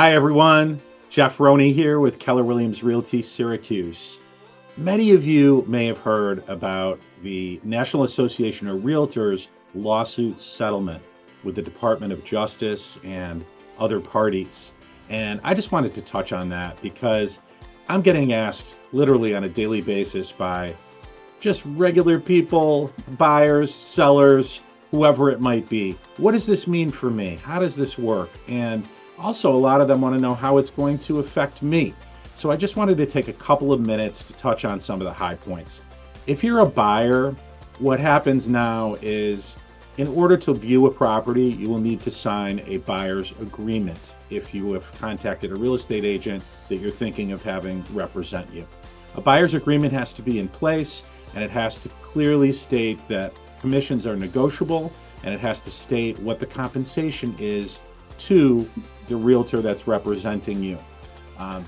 Hi everyone, Jeff Roney here with Keller Williams Realty Syracuse. Many of you may have heard about the National Association of Realtors lawsuit settlement with the Department of Justice and other parties. And I just wanted to touch on that because I'm getting asked literally on a daily basis by just regular people, buyers, sellers, whoever it might be. What does this mean for me? How does this work? And also, a lot of them want to know how it's going to affect me. So I just wanted to take a couple of minutes to touch on some of the high points. If you're a buyer, what happens now is in order to view a property, you will need to sign a buyer's agreement if you have contacted a real estate agent that you're thinking of having represent you. A buyer's agreement has to be in place, and it has to clearly state that commissions are negotiable, and it has to state what the compensation is to the realtor that's representing you.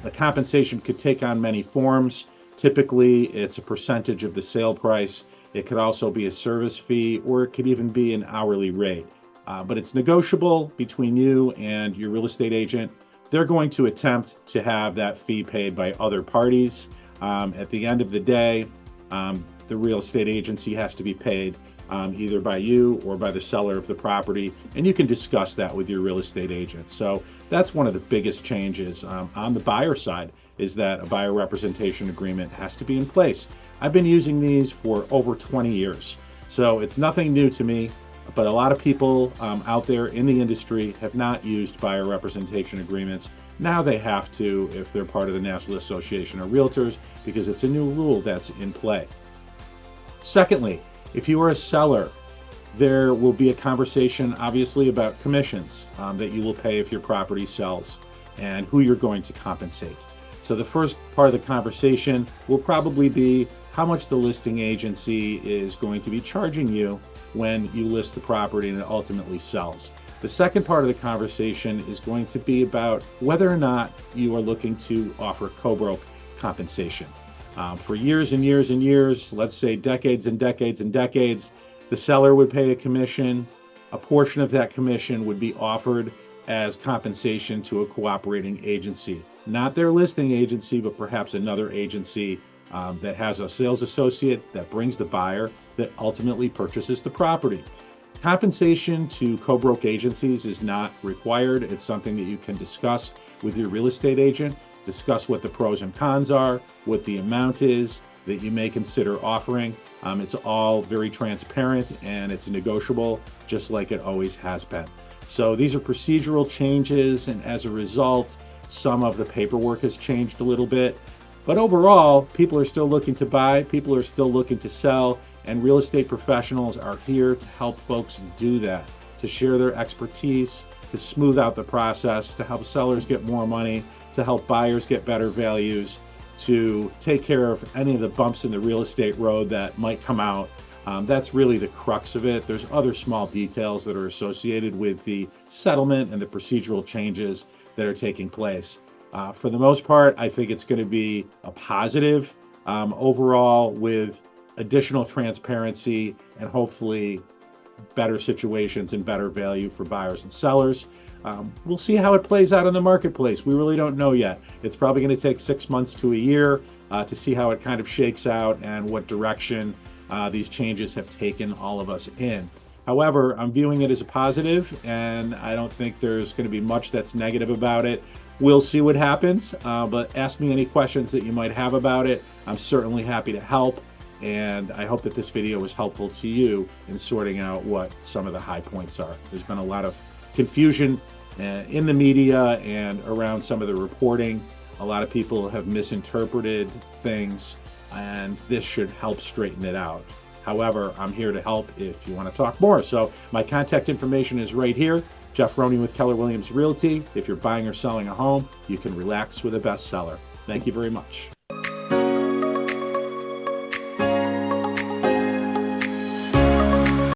The compensation could take on many forms. Typically, it's a percentage of the sale price. It could also be a service fee, or it could even be an hourly rate. But it's negotiable between you and your real estate agent. They're going to attempt to have that fee paid by other parties. At the end of the day, the real estate agency has to be paid either by you or by the seller of the property, and you can discuss that with your real estate agent. So that's one of the biggest changes on the buyer side, is that a buyer representation agreement has to be in place. I've been using these for over 20 years, so it's nothing new to me, but a lot of people out there in the industry have not used buyer representation agreements. Now they have to if they're part of the National Association of Realtors, because it's a new rule that's in play. Secondly, if you are a seller, there will be a conversation, obviously, about commissions that you will pay if your property sells and who you're going to compensate. So the first part of the conversation will probably be how much the listing agency is going to be charging you when you list the property and it ultimately sells. The second part of the conversation is going to be about whether or not you are looking to offer co-broke compensation. For years and years and years, let's say decades and decades and decades, the seller would pay a commission. A portion of that commission would be offered as compensation to a cooperating agency, not their listing agency, but perhaps another agency that has a sales associate that brings the buyer that ultimately purchases the property. Compensation to co-broke agencies is not required. It's something that you can discuss with your real estate agent. Discuss what the pros and cons are, what the amount is that you may consider offering. It's all very transparent and it's negotiable, just like it always has been. So these are procedural changes, and as a result, some of the paperwork has changed a little bit. But overall, people are still looking to buy, people are still looking to sell, and real estate professionals are here to help folks do that, to share their expertise, to smooth out the process, to help sellers get more money, to help buyers get better values, to take care of any of the bumps in the real estate road that might come out. That's really the crux of it. There's other small details that are associated with the settlement and the procedural changes that are taking place. For the most part, I think it's going to be a positive overall, with additional transparency and hopefully better situations and better value for buyers and sellers. We'll see how it plays out in the marketplace. We really don't know yet. It's probably going to take 6 months to a year to see how it kind of shakes out and what direction these changes have taken all of us in. However, I'm viewing it as a positive, and I don't think there's going to be much that's negative about it. We'll see what happens, but ask me any questions that you might have about it. I'm certainly happy to help, and I hope that this video was helpful to you in sorting out what some of the high points are. There's been a lot of confusion in the media and around some of the reporting. A lot of people have misinterpreted things, and this should help straighten it out. However, I'm here to help if you want to talk more. So my contact information is right here. Jeff Roney with Keller Williams Realty. If you're buying or selling a home, you can relax with a bestseller. Thank you very much.